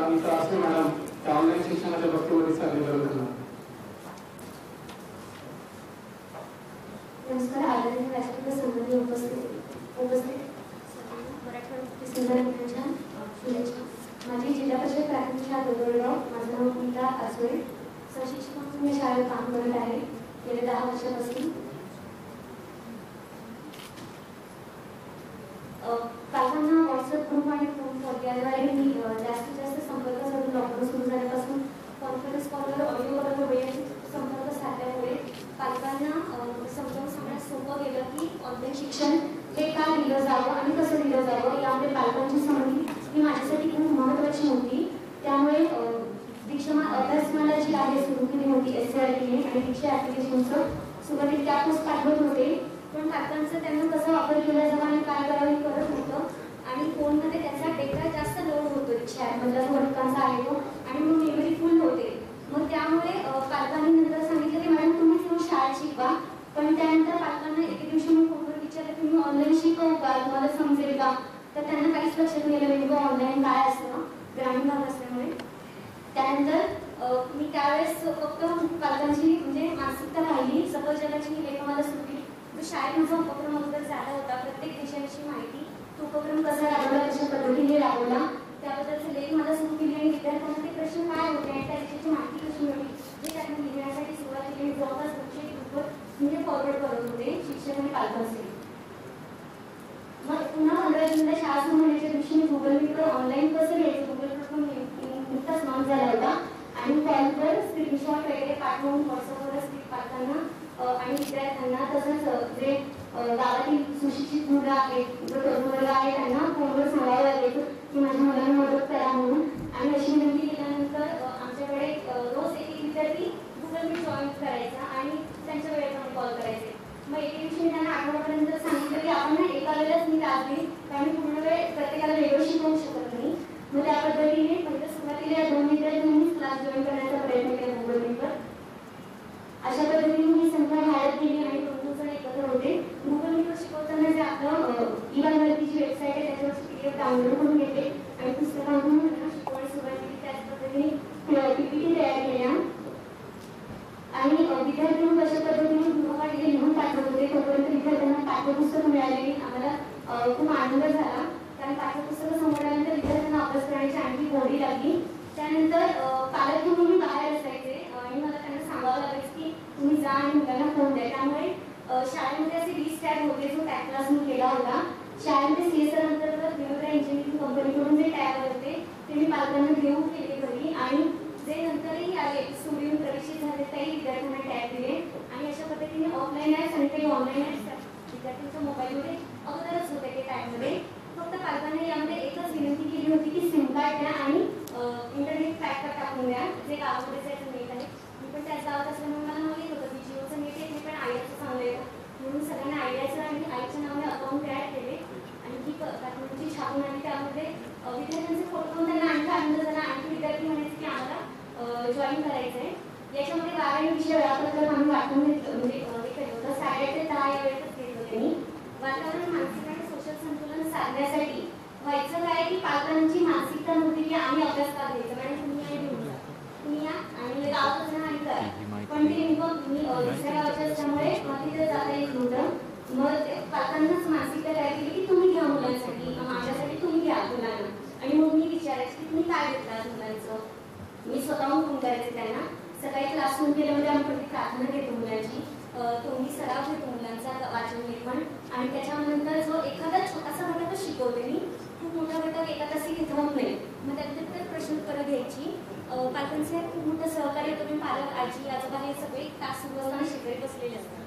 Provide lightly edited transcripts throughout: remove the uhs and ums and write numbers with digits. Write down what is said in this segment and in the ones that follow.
मित्र असले मॅडम त्या ऑनलाईन शिक्षणाच्या बाबतीमध्ये सांगितलं होतं. नमस्कार. आदरणीय व्यासपीठ सन्माननीय उपस्थित माझी जिल्हा परिषद प्राथमिक शाळा दोदोडगाव. माझं नाव गीता आसोळे. सहशिक्षक म्हणून मी शाळेत काम करत आहे गेल्या 10 वर्षापासून. पालकांना व्हॉट्सअप ग्रुप आणि फोन कॉल याद्वारे मी जास्तीत जास्त संपर्क साधून लॉकडाऊन सुरू झाल्यापासून कॉन्फरन्स कॉलवर ऑडिओ कॉलवर वेळेत संपर्क साधल्यामुळे पालकांना समजावून सांगण्यास सोपं गेलं की ऑनलाईन शिक्षण हे का दिलं जावं आणि कसं दिलं जावं. यामुळे पालकांची संमती ही माझ्यासाठी खूप महत्त्वाची होती. त्यामुळे अभ्यासमाला जी आहे सुरू केली होती SCRTने आणि दीक्षा ॲप्लिकेशनचं सुरुवातीला त्या पोस्ट पाठवत होते, पण पालकांचं त्यांना कसा वापर केला जावा आणि काय करावं हे कळत होतं. आणि फोनमध्ये त्याचा डेटा जास्त लोड होतो दीक्षा ॲपमधला जो घटकांचा आहे तो, आणि मग मेमरी फुल होते. मग त्यामुळे पालकांनी नंतर सांगितलं की मॅडम तुम्हीच येऊन शाळेत शिकवा. पण त्यानंतर पालकांना एके दिवशी मी फोनवर विचारलं की मी ऑनलाईन शिकवू का, तुम्हाला समजेल का. तर त्यांना काहीच लक्षात नाही आलं नेमकं ऑनलाईन काय असतं ग्रामीण भाग असल्यामुळे. त्यानंतर मी त्यावेळेस फक्त पालकांची म्हणजे मानसिकता राहिली. सफरजगाची ही लेख मला सुटली. तो शाळेत माझा उपक्रम अगोदर झाला होता. प्रत्येक विषयाविषयी माहिती, तो उपक्रम कसा राबवला, कशा पद्धतीने राबवला त्याबद्दलचे लेख मला सुरू केले आणि विद्यार्थ्यांना ते प्रश्न काय होते आणि त्या विषयाची माहिती कशी मिळली जे त्यांना लिहिण्यासाठी सुरुवात केली. जवळपास 200 ग्रुपवर म्हणजे फॉरवर्ड करत होते शिक्षक आणि पालकांचे. मग पुन्हा 15 जूनला शाळा सुरू होण्याच्या दिवशी मी गुगल मीटवर ऑनलाईन कसं घ्यायचं गुगल नुकताच लॉन्च झाला होता आणि कॉलवर स्क्रीनशॉट वगैरे पाठवून व्हॉट्सअपवर स्क्रीन पालकांना आणि विद्यार्थ्यांना तसंच जे गावातील सुशिक्षित मुलं आहेत जो तरुण वर्ग आहे त्यांना फोनवर सांगावं लागायचं की माझ्या मुलांना मदत करा म्हणून. आणि अशी विनंती केल्यानंतर आमच्याकडे रोज एक विद्यार्थी गुगल मीट जॉईन करायचा आणि त्यांच्या वेळेप्रमाणे कॉल करायचे. मग एके दिवशी मी त्यांना आठवड्यापर्यंत सांगितलं की आपण ना एका वेळेलाच मी लागली कारण पूर्ण वेळ प्रत्येकाला वेगळं शिकवू शकत नाही. मग त्या पद्धतीने पहिलं सुरुवातीला 2 विद्यार्थ्यांनीच क्लास जॉईन करण्याचा प्रयत्न केला गुगल मीटवर. अशा पद्धतीने ही संख्या वाढत गेली आणि 2 जण एकत्र होते. गुगल मीटवर शिकवताना जे आपलं ई-बालभारतीची वेबसाईट आहे त्याच्यावर PDF डाउनलोड करून घेते आणि पुस्तकांतून शिकवण्यास सुरुवात केली. त्याच पद्धतीने PPT तयार केल्या आणि विद्यार्थ्यांना कशा पद्धतीने गृहपाठ लिहून पाठवत होते. तोपर्यंत विद्यार्थ्यांना पाठ्यपुस्तक मिळालेली आम्हाला खूप आनंद झाला. कारण पाठ्यपुस्तकं समोर आल्यानंतर विद्यार्थ्यांना अभ्यास करण्याची आणखी गोडी लागली. त्यानंतर पालक म्हणून बाहेर असायचे आणि मला त्यांना सांगावं लागायचं की तुम्ही जा आणि मुलांना फोन द्या. त्यामुळे शाळेमध्ये असे 20 टॅब होते जो टॅब क्लास मी केला होता. शाळेमध्ये CSR अंतर्गत विनोदराव इंजिनिअरिंग कंपनीकडून जे टॅब होते ते मी पालकांना घेऊन केले घरी आणि जे नंतरही आले स्टुडिओ प्रवेशित झाले त्याही विद्यार्थ्यांना टॅब दिले. आणि अशा पद्धतीने ऑफलाईन ॲप्स आणि काही ऑनलाईन ॲप्स विद्यार्थ्यांच्या मोबाईलमध्ये अगोदरच होते ते टॅबमध्ये. फक्त पालकांनी यामध्ये एकच विनंती केली होती की सिम कार्ड द्या आणि इंटरनेट पॅक टाकून द्या जे गावामध्ये जायचं नेट आहे. मी पण त्याच गावात असल्यामुळे मला माहीत होतं की जिओचं नेट येत नाही पण आयडियाचं चांगलं येतं म्हणून सगळ्यांना आयडियाचं आणि आईच्या नावाने अकाउंट ॲड केले आणि ही जी छापून आणि त्यामध्ये विद्यार्थ्यांचे फोटो त्यांना आणखी आनंद झाला. आणखी विद्यार्थी म्हणायचे की आम्हाला जॉईन करायचं आहे. याच्यामध्ये 12 विषय वेळापत्रक आम्ही वाटून घेतलं म्हणजे हे केलं होतं. 10:30 ते 10 या वेळेतच घेत होते मी. वातावरण मानसिक आणि सोशल संतुलन साधण्यासाठी व्हायचं काय की पालकांची मानसिकता नव्हती की आम्ही अभ्यास का घ्यायचा आणि तुम्ही आणि घेऊन जा तुम्ही या आणि गावात जा आणि करा. पण ते नेमकं मी दुसऱ्या गावाच्या असल्यामुळे मला तिथे जाता येत नव्हतं. मग पालकांनाच मानसिकता तयार केली की तुम्ही घ्या मुलांसाठी माझ्यासाठी तुम्ही घ्या मुलांना. आणि मग मी विचारायचे की तुम्ही काय घेतला मुलांचं. मी स्वतःहून फोन करायचे त्यांना. सकाळी क्लासरूम केल्यामध्ये आम्ही प्रत्येक प्रार्थना घेतो मुलांची. तोंडी सराव घेतो मुलांचा वाचन लेखन आणि त्याच्यानंतर जो एखादा छोटासा घटकच शिकवते मी. खूप मोठा घटक एका तासी घेतवत नाही. मग त्यानंतर प्रश्नोत्तरं घ्यायची. पालकांचे खूप मोठं सहकार्य करून पालक आजी आजोबा हे सगळे तास सुरू असताना शेजारी बसलेले असतात.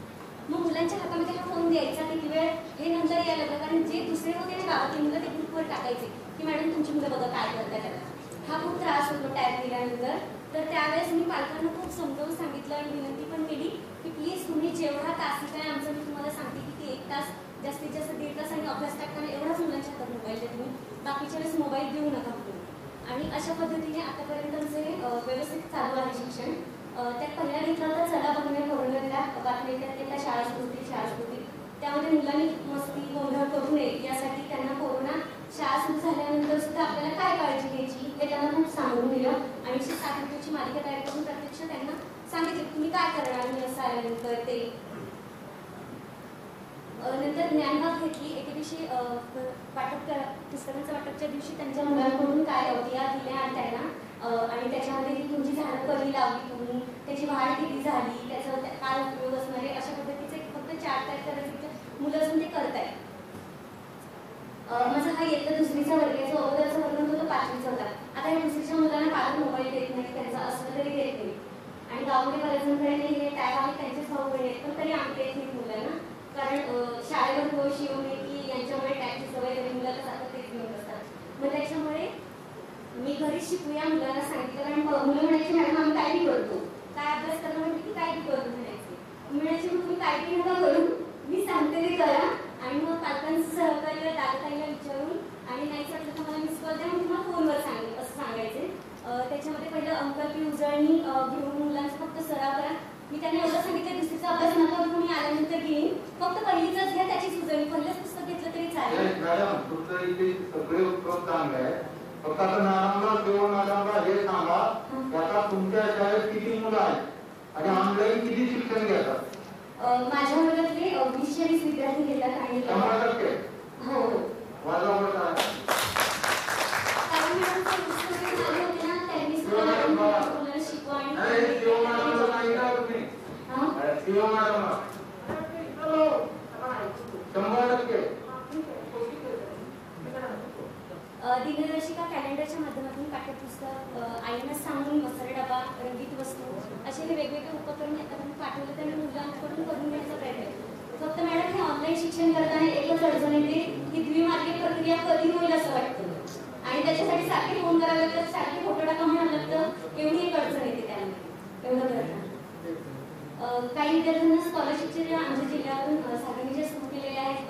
मग मुलांच्या हातामध्ये हा फोन द्यायचा किती वेळ हे नंतर यायला लागलं कारण जे दुसरे होते ना गावातले मुलं ते ग्रुपवर टाकायचे की मॅडम तुमची मुलं बघा काय करतात त्याला. हा खूप त्रास होतो टॅब दिल्यानंतर. तर त्यावेळेस मी पालकांना खूप समजावून सांगितलं आणि विनंती पण केली की प्लीज तुम्ही जेवढा तासिक आहे आमचं मी तुम्हाला सांगते की 1 तास जास्तीत जास्त 1.5 तास आणि अभ्यास टाकताना एवढाच मुलांच्या हातात मोबाईल द्या तुम्ही. बाकीच्या वेळेस मोबाईल देऊ नका तुम्ही. आणि अशा पद्धतीने आतापर्यंत जे व्यवस्थित चालू आहे शिक्षण. त्यात पहिला घेतला होता चला बघण्या कोरोनाच्या बातम्या त्या शाळा स्फूर्ती त्यामध्ये मुलांनी मस्ती गोंधळ करू नये यासाठी त्यांना कोरोना शाळा सुरू झाल्यानंतर सुद्धा आपल्याला काय काळजी घ्यायची हे त्यांना खूप सांगून दिलं आणि 107 व्हिडिओची मालिका तयार करून प्रत्यक्ष त्यांना सांगितलं तुम्ही काय करणार मी असं आल्यानंतर ते नंतर ज्ञानभाग घेतली. एके दिवशी पुस्तकांचं वाटपच्या दिवशी त्यांच्या मुलांकडून काय अवधिया दिल्या आणि त्यांना आणि त्याच्यामध्ये ती तुमची झाडं कधी लावली तुम्ही, त्याची वाढ किती झाली, त्याचा काय उपयोग असणारे अशा पद्धतीचे फक्त 4 तयार करायचे मुलं असून ते करतायत. माझा हा इयत्ता 2रीचा वर्ग आहे, जो अगोदरचा वर्ग होता तो 5वीचा होता. आता या 2रीच्या मुलांना पालक मोबाईल देत नाही, त्यांचा असलं तरी देत नाही आणि गावामध्ये बऱ्याच जणांकडे हे टॅब आहे, त्यांचेच भाऊ बहीण आहेत पण तरी आमच्या येत नाही मुलांना, कारण शाळेवर दोष येऊ नये की यांच्यामुळे टॅबची सवय तरी मुलाला जातात तेच मिळत असतात. मग त्याच्यामुळे मी घरीच शिकूया मुलांना सांगितलं, कारण मुलं म्हणायची मॅडम आम्ही काय बी करतो, काय अभ्यास करणं म्हणजे की काय बी करतो म्हणायचे. म्हणायचे मग तुम्ही काय बी नका करू, मी सांगते ते करा आणि मग पालकांचं सहकार्य दादाताईला विचारून आणि नाहीच वाटलं तर मला मिस कॉल द्या, मग तुम्हाला फोनवर सांगेल असं सांगायचे. त्याच्यामध्ये पहिलं अंकल्पी उजळणी घेऊन मुलांचा फक्त सराव करा. मी त्यांना एवढं सांगितलं 2रीचा अभ्यास नका तुम्ही आल्यानंतर घेईन, फक्त पहिलीचाच घ्या, त्याचीच उजळणी पहिलंच पुस्तक घेतलं तरी चालेल. मॅडम तुमचं इथे सगळे उत्तम चांगलं आहे, फक्त आता मॅडमला हे सांगा आता तुमच्या शाळेत किती मुलं आहेत आणि ऑनलाईन किती शिक्षण घेतात? माझ्या वर्गातले 20 विद्यार्थी घेतात आणि 100%? हो माझा वर्ग आहे. कारण मॅडम ते पुस्तकं आले होते ना त्यांनी मुलांना शिकवा आणि दिनदर्शिका कॅलेंडरच्या माध्यमातून पाठ्यपुस्तक आईनं सांगून मसाला डबा रंगीत वस्तू असे हे वेगवेगळे उपक्रम हातातून पाठवले त्यांनी मुलांकडून करून घेण्याचा प्रयत्न केला. फक्त मॅडम हे ऑनलाईन शिक्षण करताना एकच अडचण येते की द्विमार्गिक प्रक्रिया कधी होईल असं वाटतं आणि त्याच्यासाठी सारखे फोन करावे लागतात, सारखे फोटो टाका म्हणावं लागतं, एवढी एक अडचण येते त्यामध्ये एवढं करताना. काही विद्यार्थ्यांना स्कॉलरशिपचे आमच्या जिल्ह्यातून साधने सुरू केलेले आहेत,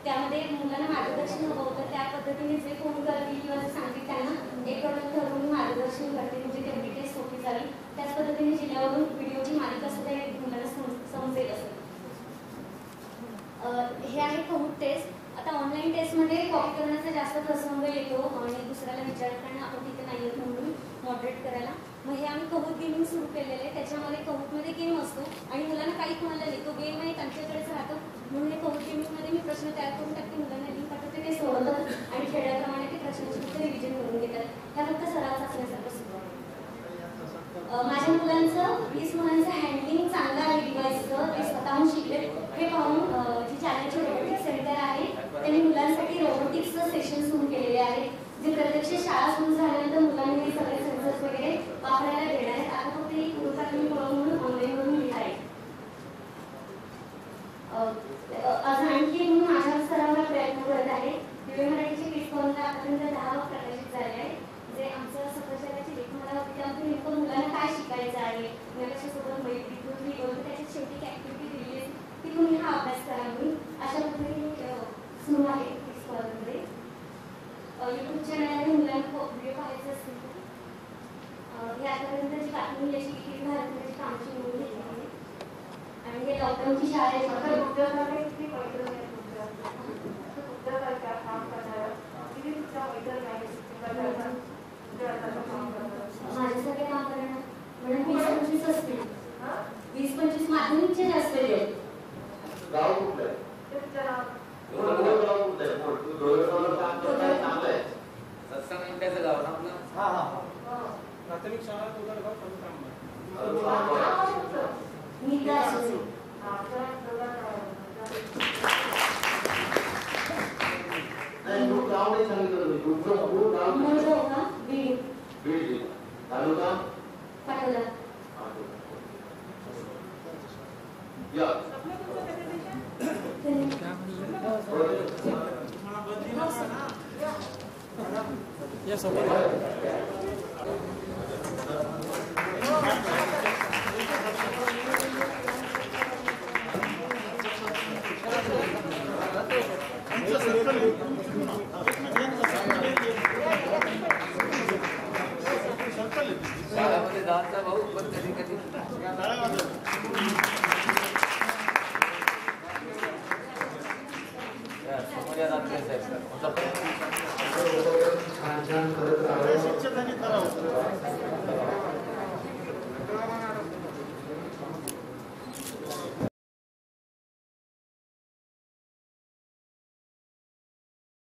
त्यामध्ये मुलांना मार्गदर्शन हवं होतं, त्या पद्धतीने जे फोन करतील किंवा जे सांगतील त्यांना एक ठरवून मार्गदर्शन करते, म्हणजे ते डिटेल्स सोपी झाली. त्याच पद्धतीने जिल्ह्यावरून व्हिडिओची मालिका सुद्धा मुलांना समजेल असं. हे आहे कहूट टेस्ट. आता ऑनलाईन टेस्टमध्ये कॉपी करण्याचा जास्त प्रसंग येतो आणि दुसऱ्याला विचारताना आपण तिथे नाही येत म्हणून मॉडरेट करायला. मग हे आम्ही कहूट गेमिंग सुरू केलेलं आहे. त्याच्यामध्ये कहूटमध्ये गेम असतो आणि मुलांना काही कोणाला नाही, तो गेम आहे त्यांच्याकडेच राहतो म्हणून हे कहूट गेमिंगमध्ये मी प्रश्न तयार करून टाकते, मुलांना लिंक पाठवते, ते सोडवतात आणि खेळल्याप्रमाणे ते प्रश्नांची फक्त रिव्हिजन करून घेतात. ह्या फक्त सराव चाचण्यासारखं सुरू आहे. माझ्या मुलांचं 20 मुलांचं हँडलिंग चांगलं आहे डिव्हाइसचं, ते स्वतःहून शिकले. हे पाहून जी चॅलेंजचे रोबोटिक्स सेंटर आहे त्यांनी मुलांसाठी रोबोटिक्सचं सेशन सुरू केलेले आहे, जे प्रत्यक्ष शाळा सुरू झाल्यानंतर मुलांनी हे सगळे सेन्सर्स वगैरे वापरायला देणार आहेत. आता फक्त एक पूर्वप्राथमिक म्हणून ऑनलाईनवरून मिळत आहे. आणखी म्हणून माझ्या स्तरावर प्रयत्न करत आहे. दिव्य मराठीचे किटकॉनला आतापर्यंत 10 प्रकाशित झाले आहे, जे आमचं सफरचंदाची लेखमाला होती त्यामध्ये नेमकं मुलांना काय शिकायचं आहे, नकाशासोबत मैत्री तुम्ही त्याच्यात शेवटी एक ॲक्टिव्हिटी दिली आहे की तुम्ही हा अभ्यास करा म्हणून अशा पद्धतीने सुरू आहे किटकॉनमध्ये. यूट्यूब चॅनल आहे, मुलांना व्हिडिओ पाहायचे असतील हे आतापर्यंत जी बातमी याची किती भारताची कामची नोंद घेतली आहे आणि हे लॉकडाऊनची शाळा आहे. माझ्यासाठी काम करणार म्हणून 20-25 असतील, 20-25 माध्यमिकचे असलेले आहेत. गाव कुठलं आहे? सत्संगाचं गाव ना आपलं. प्राथमिक शाळा गाव मी काय असेल गाव नाही सांगितलं तालुका पाठवला. शाळामध्ये जायचा भाऊ पण कधी कधी समोर या जात साहेब छान छान करत